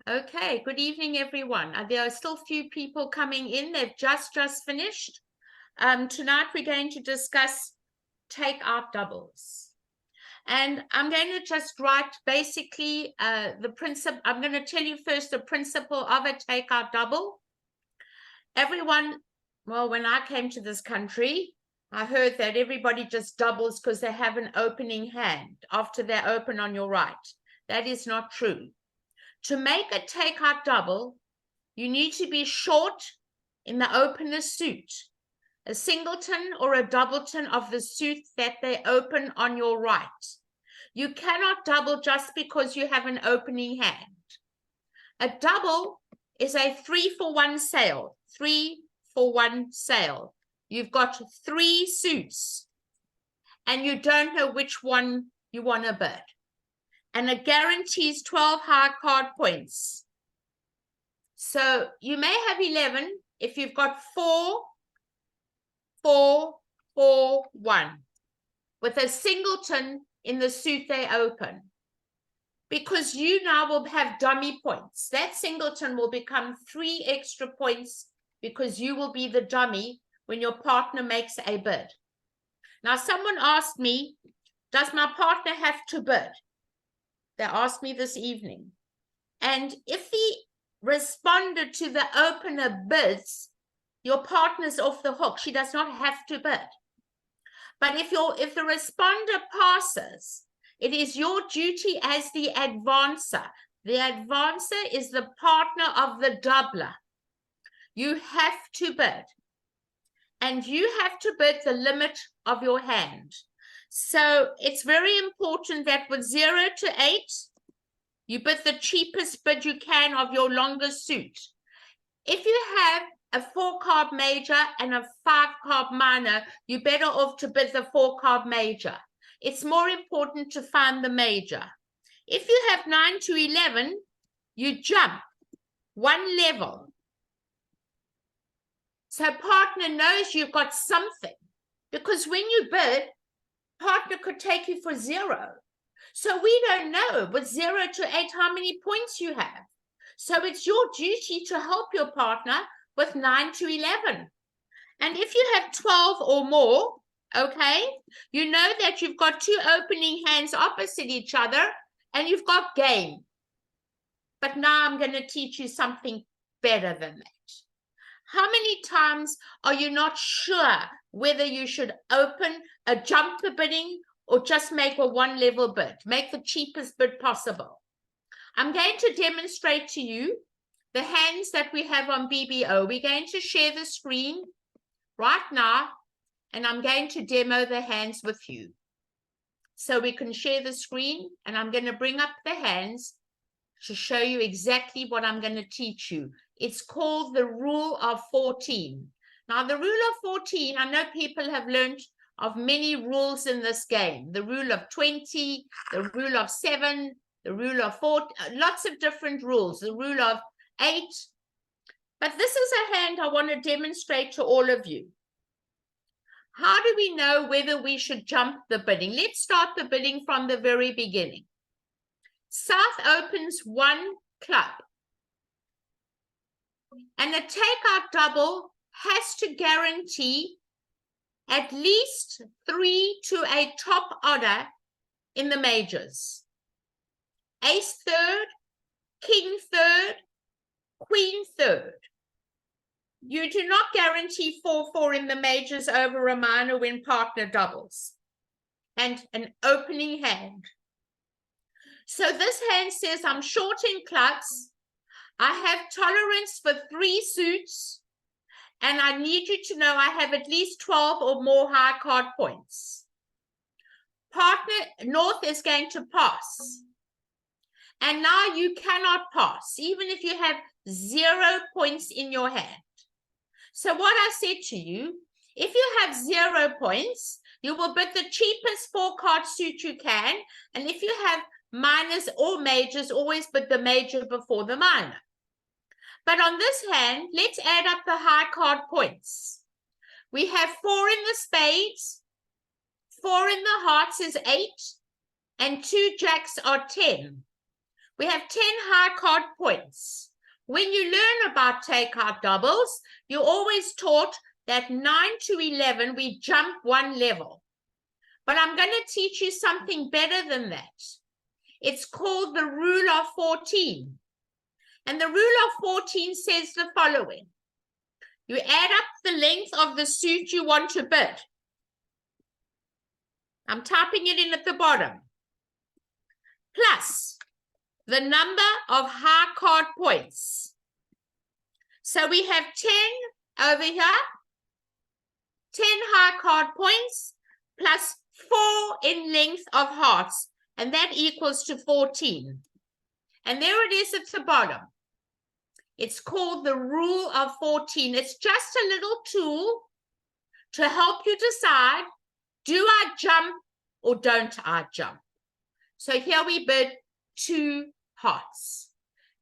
Okay, good evening, everyone. There are still few people coming in. They've just finished. Tonight we're going to discuss takeout doubles. And I'm going to just write basically the principle. I'm going to tell you first the principle of a takeout double. Everyone, well, when I came to this country, I heard that everybody just doubles because they have an opening hand after they open on your right. That is not true. To make a takeout double, you need to be short in the opener suit, a singleton or a doubleton of the suit that they open on your right. You cannot double just because you have an opening hand. A double is a 3-for-1 sale. 3-for-1 sale. You've got 3 suits and you don't know which one you want to bid. And it guarantees 12 high card points. So you may have 11 if you've got 4, 4, 4, 1 with a singleton in the suit they open. Because you now will have dummy points. That singleton will become 3 extra points because you will be the dummy when your partner makes a bid. Now, someone asked me, does my partner have to bid? They asked me this evening. And if he responded to the opener bids, your partner's off the hook. She does not have to bid. But if the responder passes, it is your duty as the advancer. The advancer is the partner of the doubler. You have to bid. And you have to bid the limit of your hand. So it's very important that with 0 to 8, you bid the cheapest bid you can of your longest suit. If you have a 4-card major and a 5-card minor, you're better off to bid the 4-card major. It's more important to find the major. If you have 9 to 11, you jump 1 level. So partner knows you've got something. Because when you bid, partner could take you for 0. So we don't know with 0 to 8 how many points you have. So it's your duty to help your partner with 9 to 11. And if you have 12 or more, okay, you know that you've got 2 opening hands opposite each other and you've got game. But now I'm going to teach you something better than that. How many times are you not sure whether you should open a jump the bidding or just make a 1-level bid? Make the cheapest bid possible. I'm going to demonstrate to you the hands that we have on BBO. We're going to share the screen right now, and I'm going to demo the hands with you. So we can share the screen, and I'm going to bring up the hands to show you exactly what I'm going to teach you. It's called the rule of 14. Now, the rule of 14, I know people have learned of many rules in this game. The rule of 20, the rule of 7, the rule of 4, lots of different rules, the rule of 8. But this is a hand I want to demonstrate to all of you. How do we know whether we should jump the bidding? Let's start the bidding from the very beginning. South opens 1 club. And a takeout double has to guarantee at least 3 to a top order in the majors. Ace third, king third, queen third. You do not guarantee 4-4 in the majors over a minor when partner doubles. And an opening hand. So this hand says I'm short in clubs. I have tolerance for 3 suits. And I need you to know I have at least 12 or more high card points. Partner North is going to pass. And now you cannot pass, even if you have 0 points in your hand. So what I said to you, if you have 0 points, you will bid the cheapest 4-card suit you can. And if you have minors or majors, always bid the major before the minor. But on this hand, let's add up the high card points. We have 4 in the spades, 4 in the hearts is 8, and 2 jacks are 10. We have 10 high card points. When you learn about takeout doubles, you're always taught that 9 to 11, we jump one level. But I'm going to teach you something better than that. It's called the rule of 14. And the rule of 14 says the following. You add up the length of the suit you want to bid. I'm typing it in at the bottom. Plus the number of high card points. So we have 10 over here. 10 high card points plus 4 in length of hearts. And that equals to 14. And there it is at the bottom. It's called the rule of 14. It's just a little tool to help you decide, do I jump or don't I jump? So here we bid 2 hearts.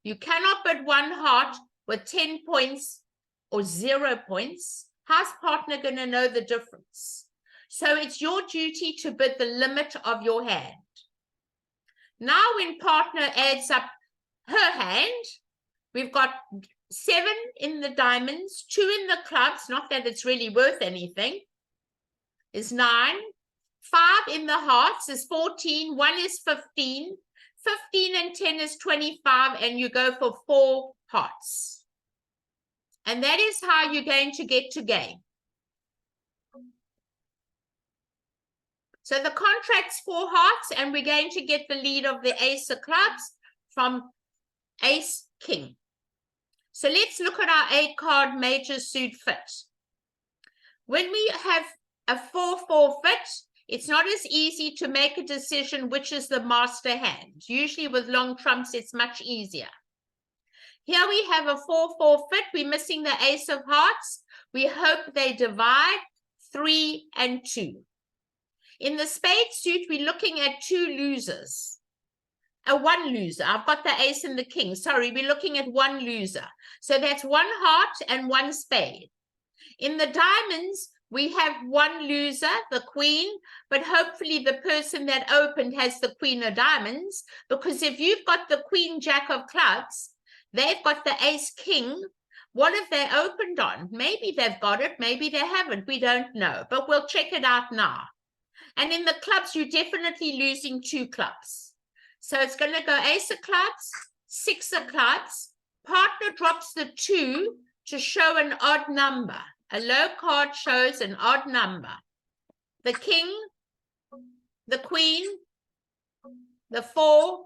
You cannot bid 1 heart with 10 points or 0 points. How's partner going to know the difference? So it's your duty to bid the limit of your hand. Now when partner adds up her hand, we've got 7 in the diamonds, 2 in the clubs, not that it's really worth anything, is 9. 5 in the hearts is 14, 1 is 15, 15 and 10 is 25, and you go for 4 hearts. And that is how you're going to get to game. So the contract's 4 hearts, and we're going to get the lead of the ace of clubs from ace king. So let's look at our 8-card major suit fit. When we have a 4-4 fit, it's not as easy to make a decision which is the master hand. Usually with long trumps, it's much easier. Here we have a 4-4 fit. We're missing the ace of hearts. We hope they divide 3 and 2. In the spade suit, we're looking at 2 losers. A 1 loser. I've got the ace and the king. Sorry, we're looking at 1 loser. So that's 1 heart and 1 spade. In the diamonds, we have 1 loser, the queen, but hopefully the person that opened has the queen of diamonds, because if you've got the queen jack of clubs, they've got the ace king. What have they opened on? Maybe they've got it, maybe they haven't. We don't know, but we'll check it out now. And in the clubs, you're definitely losing 2 clubs. So it's going to go ace of clubs, 6 of clubs. Partner drops the 2 to show an odd number. A low card shows an odd number. The king, the queen, the 4,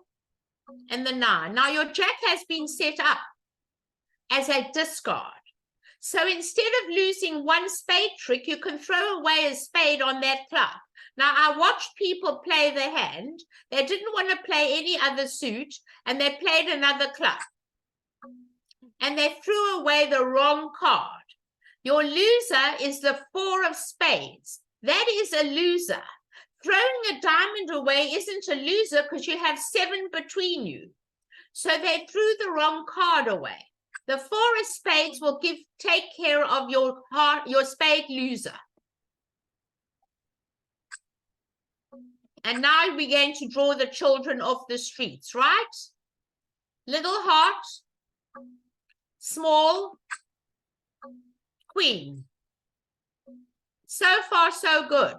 and the 9. Now your jack has been set up as a discard. So instead of losing 1 spade trick, you can throw away a spade on that club. Now, I watched people play the hand. They didn't want to play any other suit, and they played another club. And they threw away the wrong card. Your loser is the 4 of spades. That is a loser. Throwing a diamond away isn't a loser because you have 7 between you. So they threw the wrong card away. The 4 of spades will take care of your spade loser. And now we're going to draw the children off the streets, right? Little heart, small, queen. So far, so good.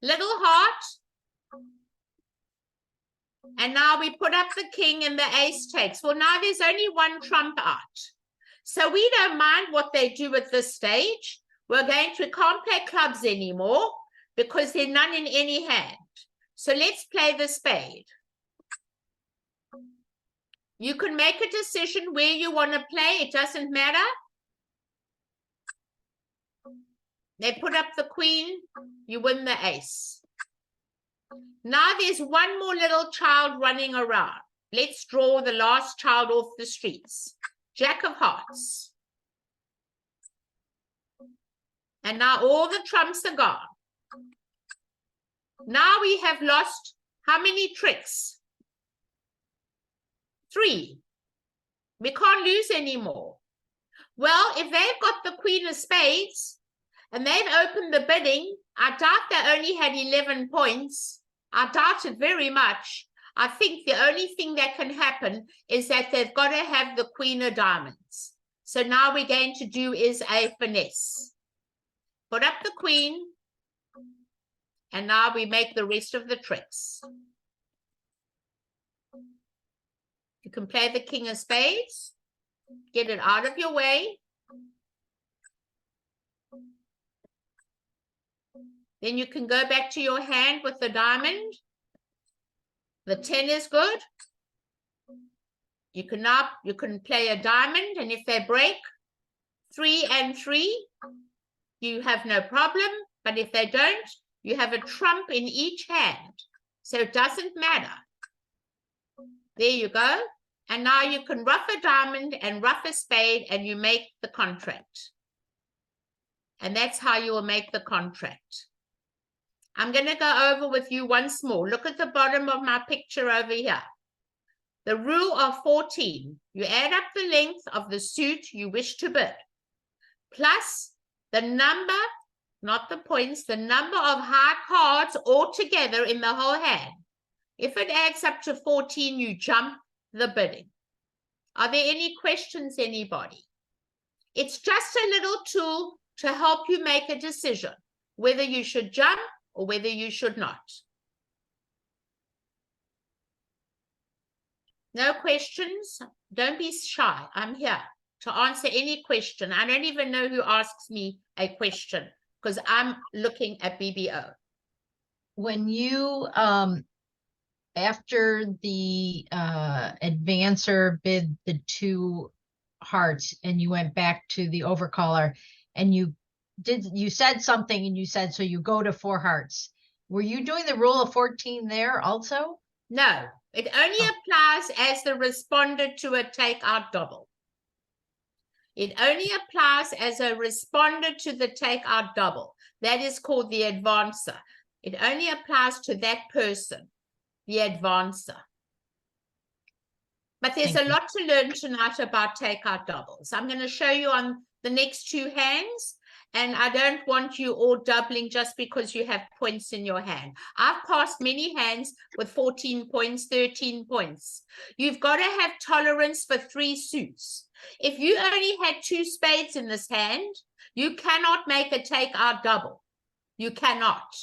Little heart. And now we put up the king and the ace takes. Well, now there's only 1 trump out. So we don't mind what they do at this stage. We can't play clubs anymore because there are none in any hand. So let's play the spade. You can make a decision where you want to play. It doesn't matter. They put up the queen. You win the ace. Now there's 1 more little child running around. Let's draw the last child off the streets. Jack of hearts. And now all the trumps are gone. Now we have lost how many tricks? 3. We can't lose anymore. Well, if they've got the queen of spades and they've opened the bidding, I doubt they only had 11 points. I doubt it very much. I think the only thing that can happen is that they've got to have the queen of diamonds. So now we're going to do is a finesse. Put up the queen, and now we make the rest of the tricks. You can play the king of spades, get it out of your way. Then you can go back to your hand with the diamond. The 10 is good. You can play a diamond, and if they break 3 and 3, you have no problem. But if they don't, you have a trump in each hand. So it doesn't matter. There you go. And now you can ruff a diamond and ruff a spade, and you make the contract. And that's how you will make the contract. I'm going to go over with you once more. Look at the bottom of my picture over here. The rule of 14. You add up the length of the suit you wish to bid, plus the number, not the points, the number of high cards altogether in the whole hand. If it adds up to 14, you jump the bidding. Are there any questions, anybody? It's just a little tool to help you make a decision, whether you should jump or whether you should not. No questions? Don't be shy. I'm here to answer any question. I don't even know who asks me a question because I'm looking at BBO. When you, after the advancer bid the 2 hearts and you went back to the overcaller and you said something and you said, so you go to 4 hearts. Were you doing the rule of 14 there also? No, it only applies as the responded to a takeout double. It only applies as a responded to the takeout double. That is called the advancer. It only applies to that person, the advancer. But there's a lot to learn tonight about takeout doubles. I'm going to show you on the next 2 hands. And I don't want you all doubling just because you have points in your hand. I've passed many hands with 14 points, 13 points. You've got to have tolerance for 3 suits. If you only had 2 spades in this hand, you cannot make a takeout double. You cannot.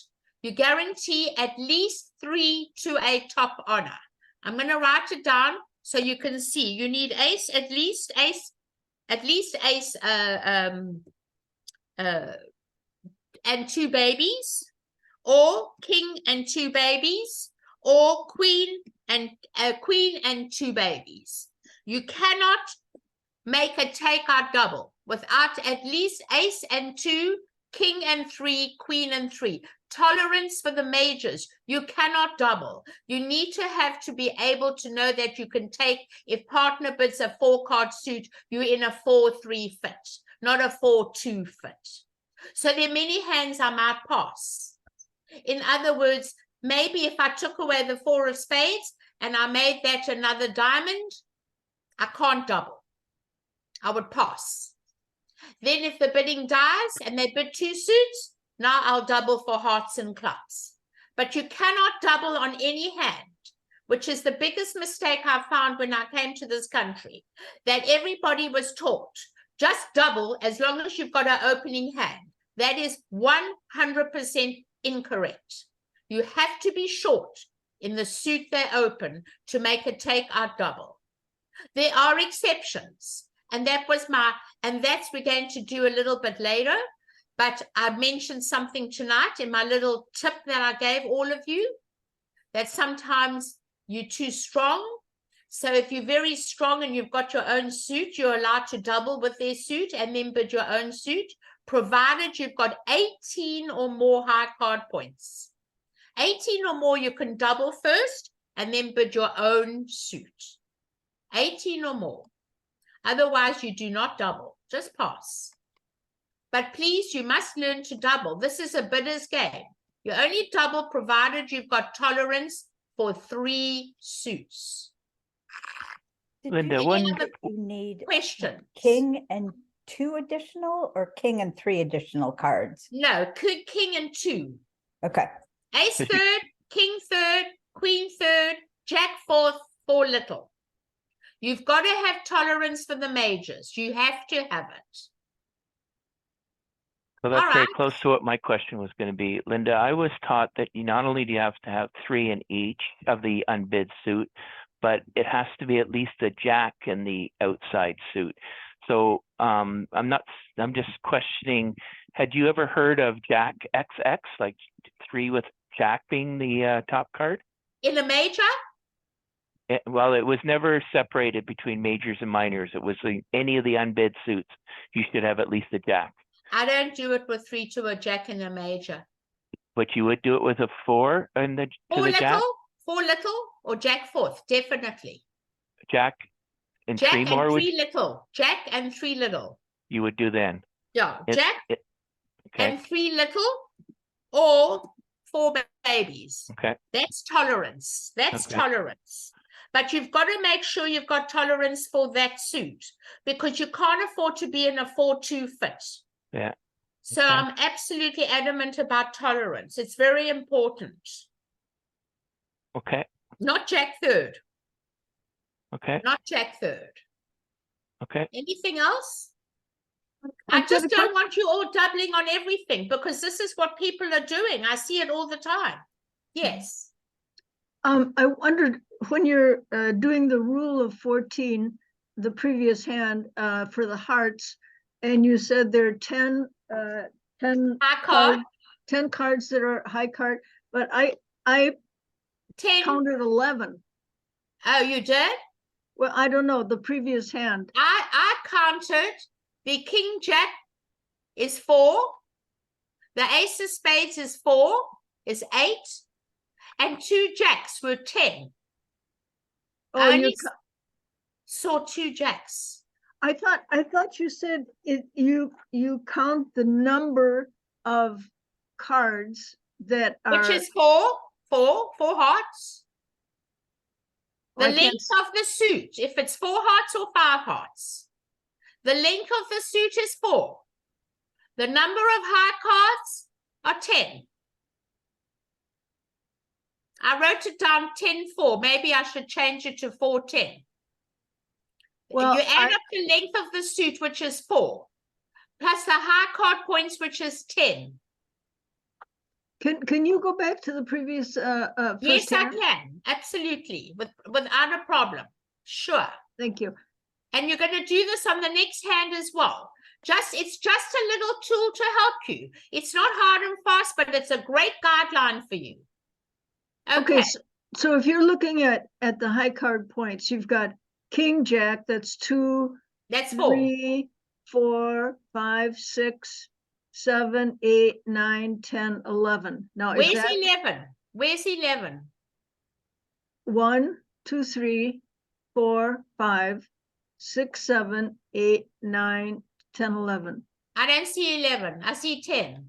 You guarantee at least 3 to a top honor. I'm going to write it down so you can see. You need ace, at least ace, and 2 babies, or king and 2 babies, or queen and 2 babies. You cannot make a takeout double without at least ace and 2, king and 3, queen and 3. Tolerance for the majors. You cannot double. You need to be able to know that you can take, if partner bids a 4-card suit, you're in a 4-3 fit, not a 4-2 fit. So there are many hands I might pass. In other words, maybe if I took away the 4 of spades and I made that another diamond, I can't double. I would pass. Then if the bidding dies and they bid 2 suits, now I'll double for hearts and clubs. But you cannot double on any hand, which is the biggest mistake I found when I came to this country, that everybody was taught, just double as long as you've got an opening hand. That is 100% incorrect. You have to be short in the suit they open to make a takeout double. There are exceptions, and that's we're going to do a little bit later, but I mentioned something tonight in my little tip that I gave all of you, that sometimes you're too strong. So if you're very strong and you've got your own suit, you're allowed to double with their suit and then bid your own suit, provided you've got 18 or more high card points. 18 or more, you can double first and then bid your own suit. 18 or more. Otherwise, you do not double. Just pass. But please, you must learn to double. This is a bidder's game. You only double provided you've got tolerance for 3 suits. Linda, You need Questions? king and 2 additional or king and 3 additional cards? No, king and 2. Okay. Ace third, king third, queen third, Jack fourth, 4 little. You've got to have tolerance for the majors. You have to have it. So that's All very right. close to what my question was going to be. Linda, I was taught that you not only do you have to have 3 in each of the unbid suit, but it has to be at least a jack in the outside suit. So I'm just questioning, had you ever heard of Jack XX, like 3 with Jack being the top card? In a major? Well, it was never separated between majors and minors. It was any of the unbid suits. You should have at least a Jack. I don't do it with 3 to a Jack in a major. But you would do it with a 4 and to 4 the Jack? little, 4 little, or Jack fourth, definitely. Jack and Jack 3 and more 3 little. Jack and 3 little. you would do then. Yeah, It- Jack okay. and 3 little, or 4 babies. Okay. That's tolerance. That's Okay. tolerance. But you've got to make sure you've got tolerance for that suit, because you can't afford to be in a 4-2 fit. Yeah. So Okay. I'm absolutely adamant about tolerance. It's very important. Okay. Not Jack third. Okay. Not Jack third. Okay. Anything else? I I've got a just don't want you all doubling on everything, because this is what people are doing. I see it all the time. Yes. I wondered, when you're doing the rule of 14, the previous hand for the hearts, and you said there are 10 High card, 10 cards that are high card, but I 10. counted 11. Oh, you did? Well, I don't know, the previous hand. I counted the King Jack is 4. The Ace of Spades is 4, is 8. And 2 Jacks were 10. Oh, I you only saw 2 Jacks. I thought you said you count the number of cards that are. Which is 4 hearts. The I can't length of the suit, if it's 4 hearts or 5 hearts. The length of the suit is 4. The number of high cards are 10. I wrote it down 10-4. Maybe I should change it to 4-10. Well, You add up the length of the suit, which is 4, plus the high card points, which is 10. Can you go back to the previous Yes, first I hand? can. Absolutely. Without a problem. Sure. Thank you. And you're going to do this on the next hand as well. It's just a little tool to help you. It's not hard and fast, but it's a great guideline for you. Okay. So if you're looking at the high card points, you've got King Jack, that's 2, That's 4. 3, 4, 5, 6, 7, 8, 9, 10, 11. Now is Where's that 11? Where's 11? 1, 2, 3, 4, 5, 6, 7, 8, 9, 10, 11? I don't see 11. I see 10.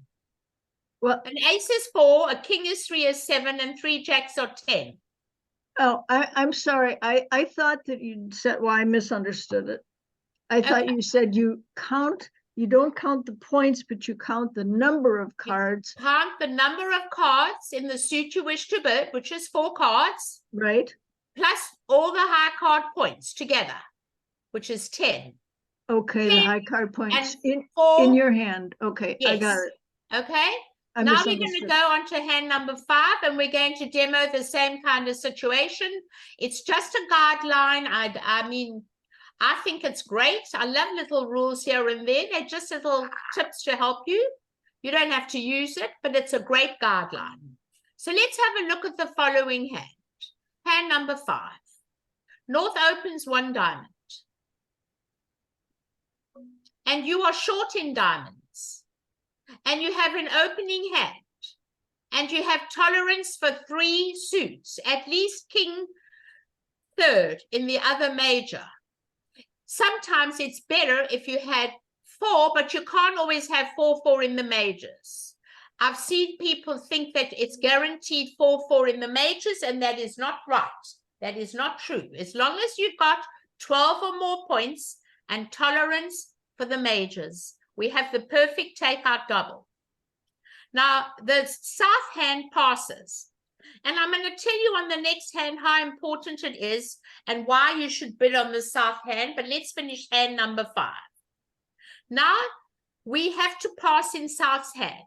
Well, An ace is 4, a king is 3, is 7, and 3 jacks are 10. oh, I'm sorry. I thought that you said, well, I misunderstood it. I thought Okay. you said you don't count the points, but you count the number of cards, Count the number of cards in the suit you wish to bid, which is 4 cards, right? plus all the high card points together, which is 10. Okay, the 10 high card points And in 4. your hand. Okay, I got Yes. it. Okay. I Now we're going to misunderstood. go on to hand number 5, and we're going to demo the same kind of situation. It's just a guideline. I mean, I think it's great. I love little rules here and there. They're just little tips to help you. You don't have to use it, but it's a great guideline. So let's have a look at the following hand. Hand number 5. North opens 1 diamond. And you are short in diamonds. And you have an opening hand. And you have tolerance for 3 suits, at least king third in the other major. Sometimes it's better if you had 4, but you can't always have 4-4 in the majors. I've seen people think that it's guaranteed 4-4 in the majors, and that is not right. That is not true. As long as you've got 12 or more points and tolerance for the majors, we have the perfect takeout double. Now, the south hand passes. And I'm going to tell you on the next hand how important it is and why you should bid on the south hand. But let's finish hand number 5. Now we have to pass in south's hand.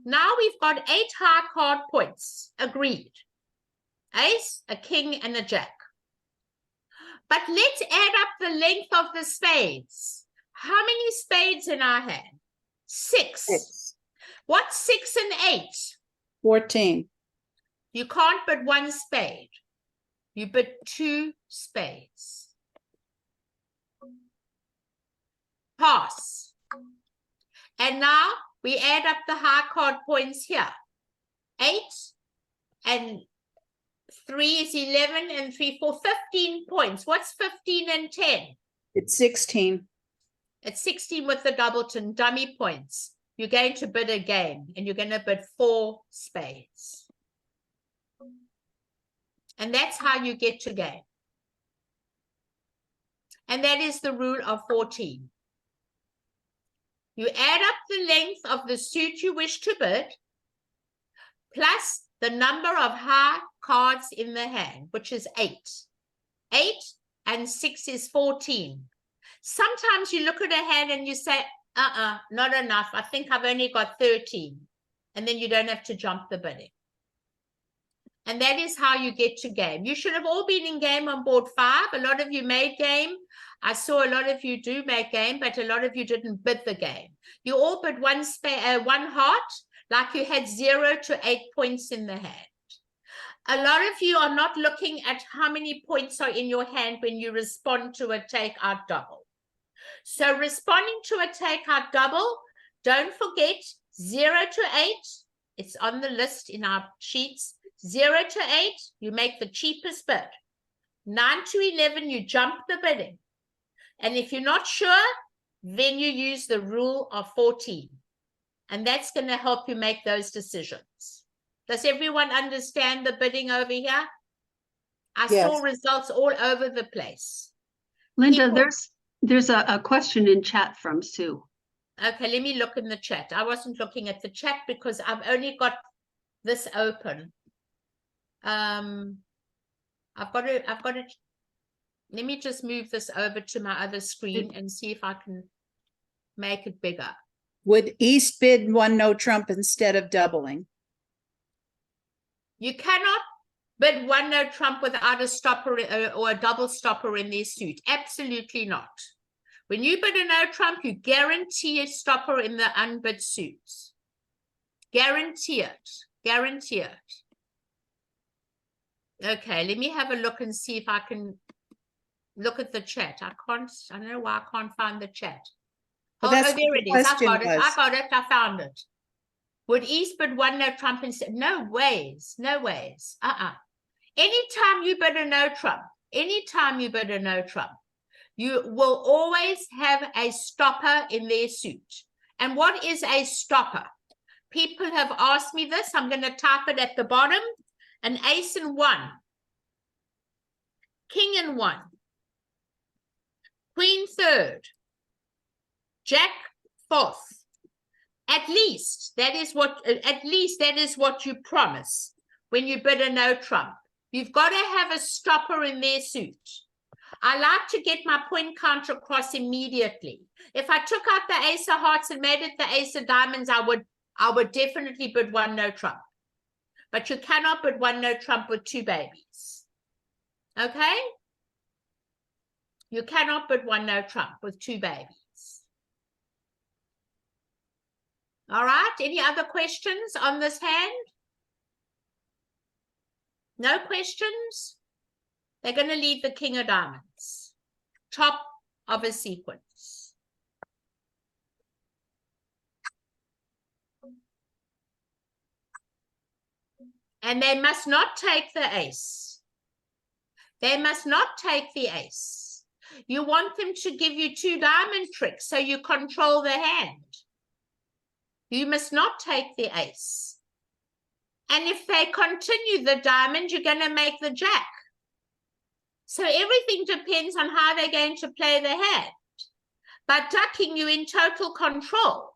Now we've got 8 high card points. Agreed. Ace, a king, and a jack. But let's add up the length of the spades. How many spades in our hand? 6. What's 6 and 8? 14. You can't bid 1 spade. You bid 2 spades. Pass. And now we add up the high card points here. 8 and 3 is 11 and 3 for 15 points. What's 15 and 10? It's 16. It's 16 with the doubleton, dummy points. You're going to bid a game and you're going to bid 4 spades. And that's how you get to game. And that is the rule of 14. You add up the length of the suit you wish to bid, plus the number of high cards in the hand, which is 8. 8 and 6 is 14. Sometimes you look at a hand and you say, not enough. I think I've only got 13. And then you don't have to jump the bidding. And that is how you get to game. You should have all been in game on board 5. A lot of you made game. I saw a lot of you do make game, but a lot of you didn't bid the game. You all bid one heart, like you had 0 to 8 points in the hand. A lot of you are not looking at how many points are in your hand when you respond to a takeout double. So responding to a takeout double, don't forget 0 to 8. It's on the list in our sheets. 0 to 8, you make the cheapest bid. 9 to 11, you jump the bidding. And if you're not sure, then you use the rule of 14. And that's going to help you make those decisions. Does everyone understand the bidding over here? I Yes. saw results all over the place. Linda, People- there's a question in chat from Sue. Okay, let me look in the chat. I wasn't looking at the chat because I've only got this open. I've got it. Let me just move this over to my other screen and see if I can make it bigger. Would East bid 1 no trump instead of doubling? You cannot bid 1 no trump without a stopper or a double stopper in their suit. Absolutely not. When you bid a no trump, you guarantee a stopper in the unbid suits. Guarantee it. Guarantee it. Okay, let me have a look and see if I can look at the chat. I don't know why I can't find the chat. Well, Oh, that's there what it the is. I question got it. I was. got it. I found it. Would East bid 1 no trump instead? No ways. No ways. Anytime you bid a no trump, you will always have a stopper in their suit. And what is a stopper? People have asked me this. I'm going to type it at the bottom. An ace and 1. King and 1. Queen 3rd. Jack 4th. At least that is what you promise when you bid a no trump. You've got to have a stopper in their suit. I like to get my point count across immediately. If I took out the ace of hearts and made it the ace of diamonds, I would definitely bid 1 no trump. But you cannot bid 1 no trump with 2 babies. Okay? You cannot bid 1 no trump with 2 babies. All right, any other questions on this hand? No questions? They're going to leave the king of diamonds. Top of a sequence. And they must not take the ace. They must not take the ace. You want them to give you 2 diamond tricks so you control the hand. You must not take the ace. And if they continue the diamond, you're going to make the jack. So everything depends on how they're going to play the hand. But ducking, you in total control.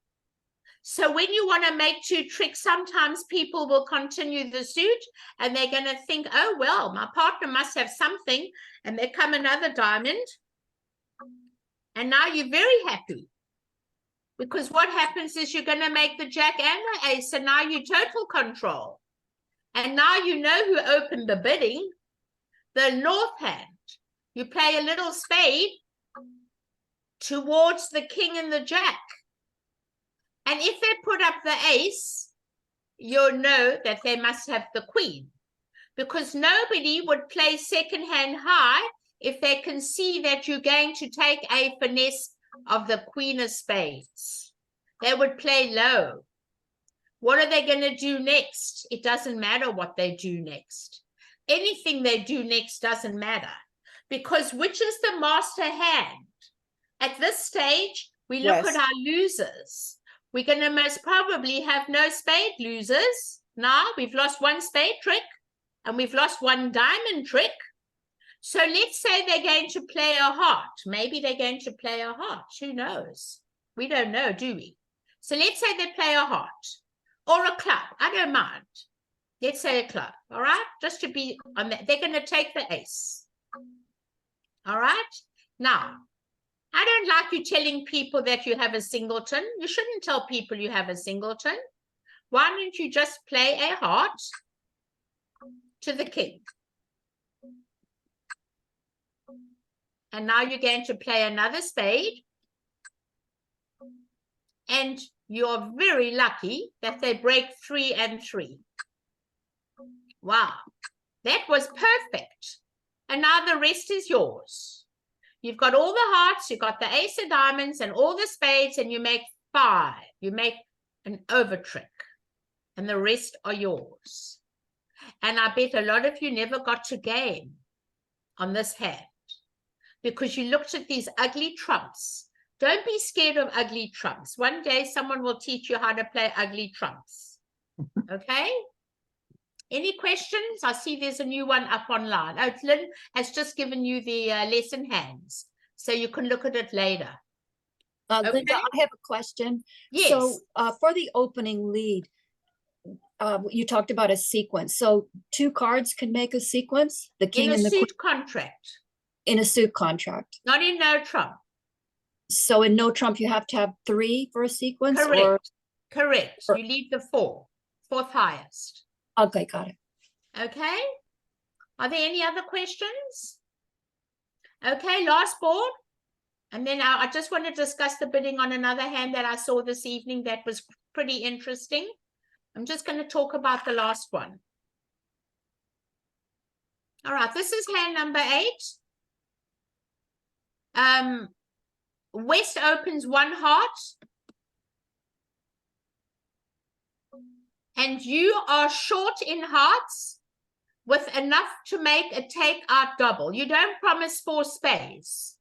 So when you want to make two tricks, sometimes people will continue the suit and they're going to think, oh, well, my partner must have something. And there come another diamond. And now you're very happy. Because what happens is you're going to make the jack and the ace. And now you total control. And now you know who opened the bidding. The north hand. You play a little spade towards the king and the jack. And if they put up the ace, you'll know that they must have the queen. Because nobody would play second hand high if they can see that you're going to take a finesse of the queen of spades. They would play low. What are they going to do next? It doesn't matter what they do next. Anything they do next doesn't matter. Because which is the master hand? At this stage, we look Yes. at our losers. We're going to most probably have no spade losers. Now we've lost one spade trick and we've lost one diamond trick. So let's say they're going to play a heart. Maybe they're going to play a heart. Who knows? We don't know, do we? So let's say they play a heart or a club. I don't mind. Let's say a club. All right. Just to be on that. They're going to take the ace. All right. Now, I don't like you telling people that you have a singleton. You shouldn't tell people you have a singleton. Why don't you just play a heart to the king? And now you're going to play another spade. And you're very lucky that they break 3 and 3. Wow, that was perfect. And now the rest is yours. You've got all the hearts, you've got the ace of diamonds and all the spades, and you make 5. You make an over trick. And the rest are yours. And I bet a lot of you never got to game on this hand because you looked at these ugly trumps. Don't be scared of ugly trumps. One day someone will teach you how to play ugly trumps. Okay? Any questions? I see there's a new one up online. Oh, Lynn has just given you the lesson hands, so you can look at it later. Linda, Okay. I have a question. Yes. So for the opening lead, you talked about a sequence. So 2 cards can make a sequence? The king In a and the queen suit contract, in a suit contract. not in no trump. So in no trump, you have to have 3 for a sequence? Correct. Or... Correct. or- You leave the 4, 4th highest. Okay, got it. Okay. Are there any other questions? Okay, last board. And then I just want to discuss the bidding on another hand that I saw this evening that was pretty interesting. I'm just going to talk about the last one. All right, this is hand number 8. West opens 1 heart. And you are short in hearts with enough to make a takeout double. You don't promise 4 spades.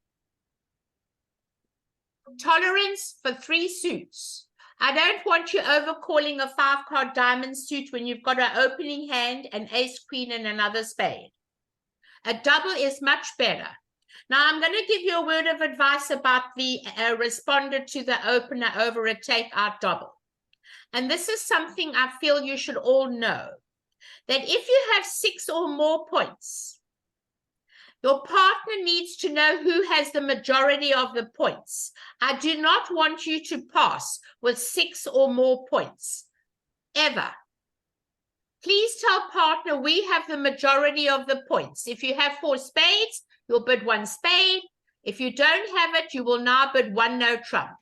Tolerance for 3 suits. I don't want you overcalling a 5-card diamond suit when you've got an opening hand, an ace, queen, and another spade. A double is much better. Now, I'm going to give you a word of advice about the responder to the opener over a takeout double. And this is something I feel you should all know. That if you have 6 or more points, your partner needs to know who has the majority of the points. I do not want you to pass with 6 or more points, ever. Please tell partner, we have the majority of the points. If you have 4 spades, you'll bid 1 spade. If you don't have it, you will now bid 1 no trump.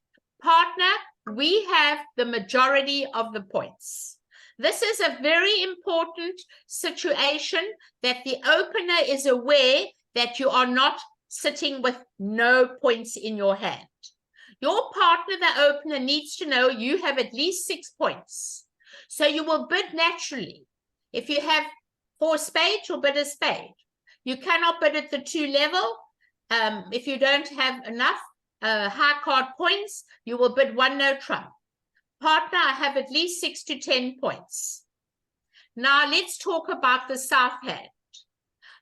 Partner, we have the majority of the points. This is a very important situation that the opener is aware that you are not sitting with no points in your hand. Your partner, the opener, needs to know you have at least 6 points. So you will bid naturally. If you have 4 spades, you'll bid a spade. You cannot bid at the 2 level. If you don't have enough high card points, you will bid 1 no trump. Partner, I have at least 6 to 10 points. Now let's talk about the south hand.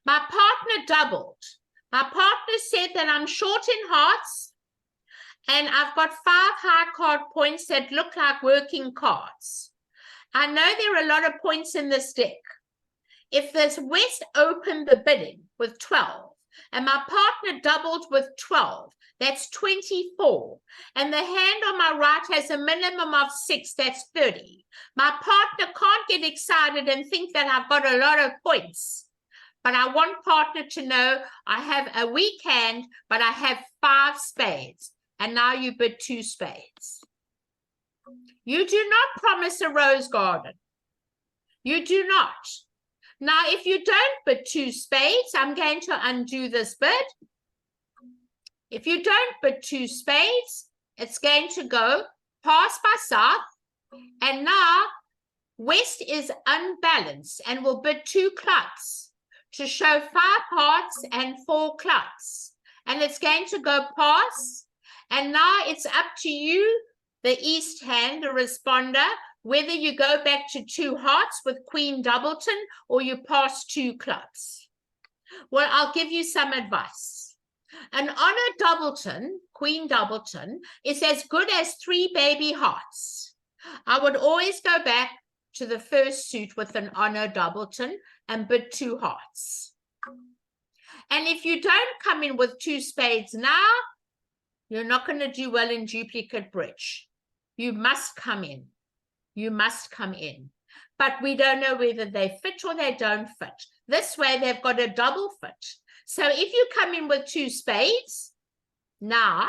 My partner doubled. My partner said that I'm short in hearts And I've got 5 high card points that look like working cards. I know there are a lot of points in this deck. If this West opened the bidding with 12, and my partner doubled with 12, that's 24. And the hand on my right has a minimum of 6, that's 30. My partner can't get excited and think that I've got a lot of points. But I want partner to know I have a weak hand, but I have 5 spades. And now you bid 2 spades. You do not promise a rose garden. You do not. Now, if you don't bid 2 spades, I'm going to undo this bid. If you don't bid 2 spades, it's going to go pass by south. And now West is unbalanced and will bid 2 clubs to show 5 hearts and 4 clubs. And it's going to go pass. And now it's up to you, the East hand, the responder, whether you go back to 2 hearts with Queen Doubleton or you pass 2 clubs. Well, I'll give you some advice. An honor Doubleton, Queen Doubleton, is as good as 3 baby hearts. I would always go back to the first suit with an honor Doubleton and bid 2 hearts. And if you don't come in with 2 spades now, you're not going to do well in duplicate bridge. You must come in. You must come in. But we don't know whether they fit or they don't fit. This way, they've got a double fit. So if you come in with 2 spades, now,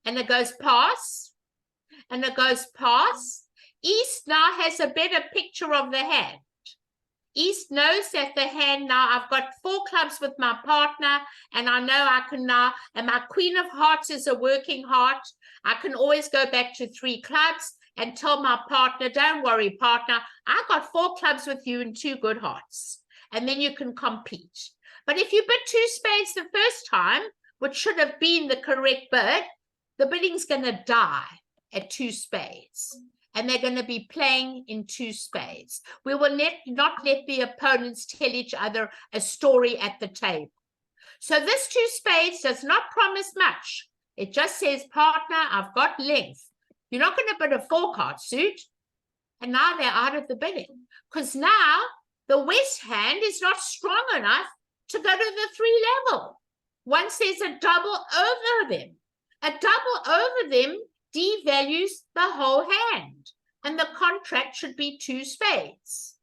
and it goes pass, and it goes pass, East now has a better picture of the hand. East knows that the hand now, I've got 4 clubs with my partner, and I know I can now, and my Queen of Hearts is a working heart. I can always go back to 3 clubs and tell my partner, don't worry, partner, I got 4 clubs with you and 2 good hearts. And then you can compete. But if you bid 2 spades the first time, which should have been the correct bid, the bidding's going to die at 2 spades. And they're going to be playing in 2 spades. We will not let the opponents tell each other a story at the table. So this 2 spades does not promise much. It just says, partner, I've got length. You're not going to bid a 4-card suit. And now they're out of the bidding. Because now the West hand is not strong enough to go to the 3 level. Once there's a double over them. A double over them devalues the whole hand, and the contract should be 2 spades.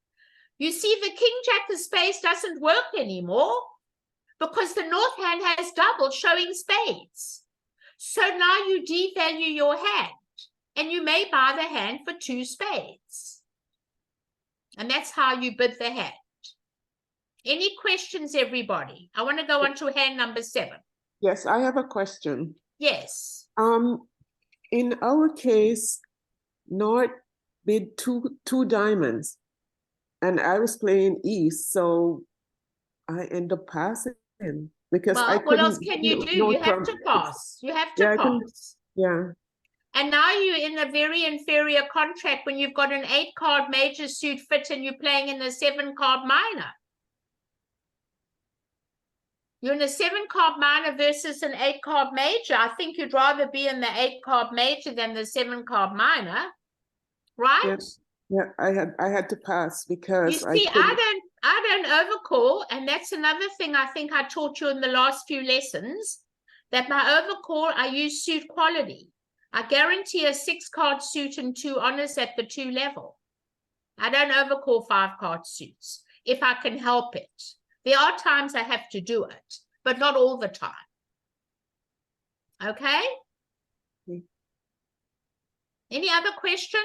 You see, the King Jack of spades doesn't work anymore because the North hand has double showing spades. So now you devalue your hand, and you may buy the hand for 2 spades. And that's how you bid the hand. Any questions, everybody? I want to go on to hand number 7. Yes, I have a question. Yes. In our case, North bid two diamonds, and I was playing East, so I end up passing because I couldn't. What else can you do? You have to pass. You have to pass. Yeah. And now you're in a very inferior contract when you've got an 8-card major suit fit and you're playing in a 7-card minor. You're in a 7-card minor versus an 8-card major. I think you'd rather be in the 8-card major than the 7-card minor, right? Yeah, I had to pass because you see, I don't overcall, and that's another thing I think I taught you in the last few lessons, that my overcall, I use suit quality. I guarantee a 6-card suit and 2 honors at the 2 level. I don't overcall 5-card suits if I can help it. There are times I have to do it, but not all the time. Okay? Any other question?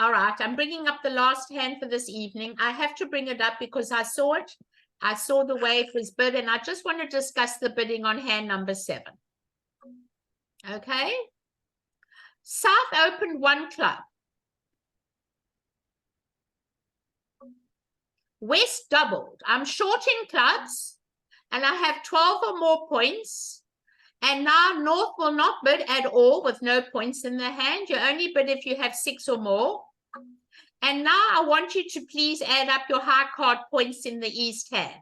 All right, I'm bringing up the last hand for this evening. I have to bring it up because I saw it. I saw the way it was bid, and I just want to discuss the bidding on hand number 7. Okay? South opened 1 club. West doubled. I'm short in clubs, and I have 12 or more points. And now North will not bid at all with no points in the hand. You only bid if you have 6 or more. And now I want you to please add up your high card points in the East hand.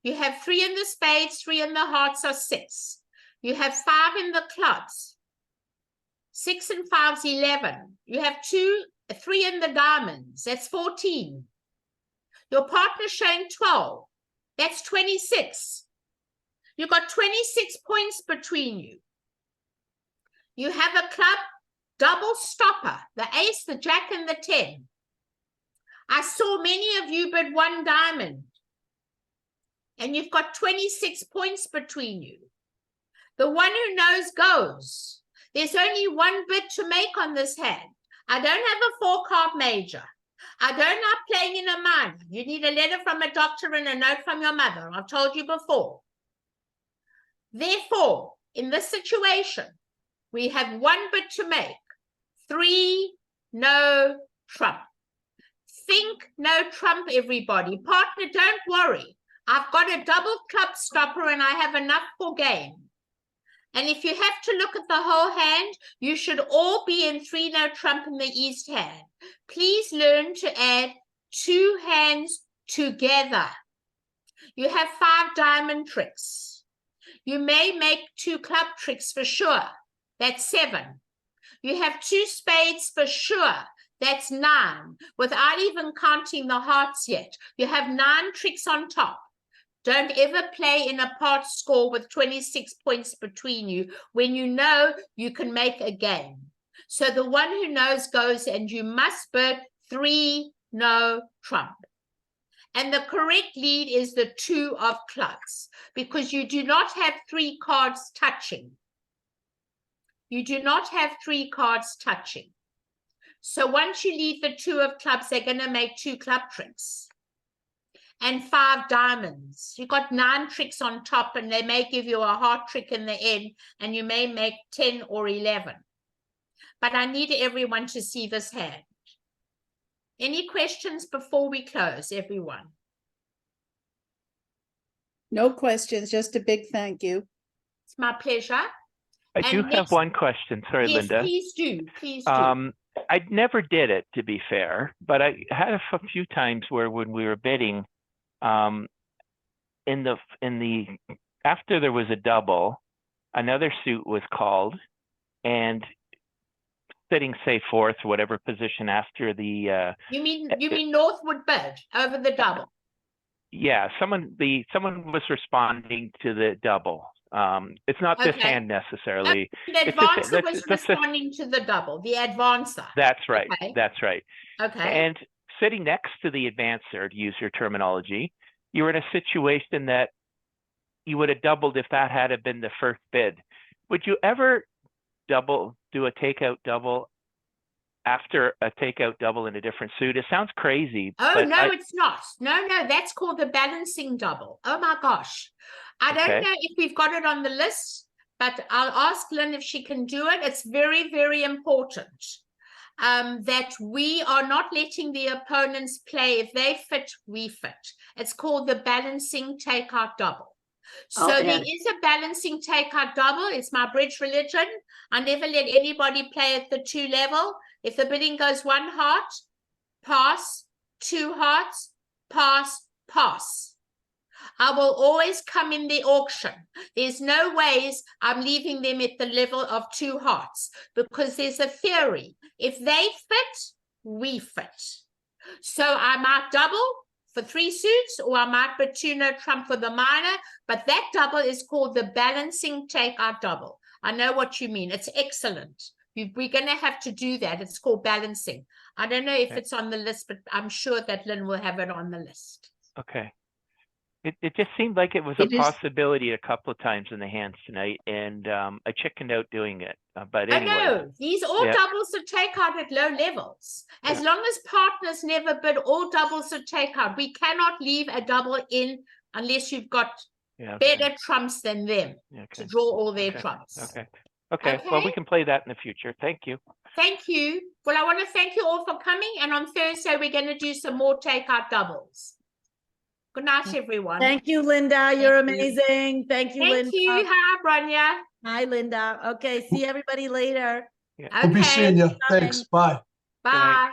You have 3 in the spades, 3 in the hearts are 6. You have 5 in the clubs. 6 and 5's 11. You have 3 in the diamonds. That's 14. Your partner's showing 12. That's 26. You've got 26 points between you. You have a club double stopper, the ace, the jack, and the 10. I saw many of you bid 1 diamond. And you've got 26 points between you. The one who knows goes. There's only 1 bid to make on this hand. I don't have a 4-card major. I don't like playing in a minor. You need a letter from a doctor and a note from your mother. I've told you before. Therefore, in this situation, we have 1 bid to make. 3, no trump. Think no trump, everybody. Partner, don't worry. I've got a double club stopper and I have enough for game. And if you have to look at the whole hand, you should all be in 3 no trump in the east hand. Please learn to add 2 hands together. You have 5 diamond tricks. You may make 2 club tricks for sure. That's 7. You have 2 spades for sure. That's 9, without even counting the hearts yet. You have 9 tricks on top. Don't ever play in a part score with 26 points between you when you know you can make a game. So the one who knows goes, and you must bid 3 no trump. And the correct lead is the 2 of clubs, because you do not have 3 cards touching. You do not have 3 cards touching. So once you leave the 2 of clubs, they're going to make 2 club tricks. And 5 diamonds. You've got 9 tricks on top, and they may give you a heart trick in the end, and you may make 10 or 11. But I need everyone to see this hand. Any questions before we close, everyone? No questions, just a big thank you. It's my pleasure. I do have one question. Sorry, Yes, Linda. please do. Please do. I never did it, to be fair, but I had a few times where when we were bidding, after there was a double, another suit was called, and sitting, say, 4th, whatever position after the You mean Northwood bid over the double? Yeah, someone was responding to the double. It's not this hand necessarily. The advancer was responding to the double, the advancer. That's right. Okay. That's right. Okay. And sitting next to the advancer, to use your terminology, you were in a situation that you would have doubled if that had been the first bid. Would you ever do a takeout double after a takeout double in a different suit? It sounds crazy. Oh, no, it's not. No, that's called the balancing double. Oh my gosh. I don't know if we've got it on the list, but I'll ask Lynn if she can do it. It's very, very important that we are not letting the opponents play. If they fit, we fit. It's called the balancing takeout double. So there is a balancing takeout double. It's my bridge religion. I never let anybody play at the 2 level. If the bidding goes 1 heart, pass, 2 hearts, pass, pass. I will always come in the auction. There's no ways I'm leaving them at the level of 2 hearts, because there's a theory. If they fit, we fit. So I might double for 3 suits, or I might put 2 no trump for the minor, but that double is called the balancing takeout double. I know what you mean. It's excellent. We're going to have to do that. It's called balancing. I don't know if it's on the list, but I'm sure that Lynn will have it on the list. Okay. It just seemed like it was a possibility a couple of times in the hands tonight, and I chickened out doing it. But anyway. No, these all doubles to take out at low levels. As long as partners never bid all doubles to take out, we cannot leave a double in unless you've got better trumps than them to draw all their trumps. Okay, well, we can play that in the future. Thank you. Thank you. Well, I want to thank you all for coming, and on Thursday we're going to do some more takeout doubles. Good night, everyone. Thank you, Linda. You're amazing. Thank you, Linda. Thank you. Hi, Bronya. Hi, Linda. Okay, see everybody later. Okay. We'll be seeing you. Thanks. Bye. Bye.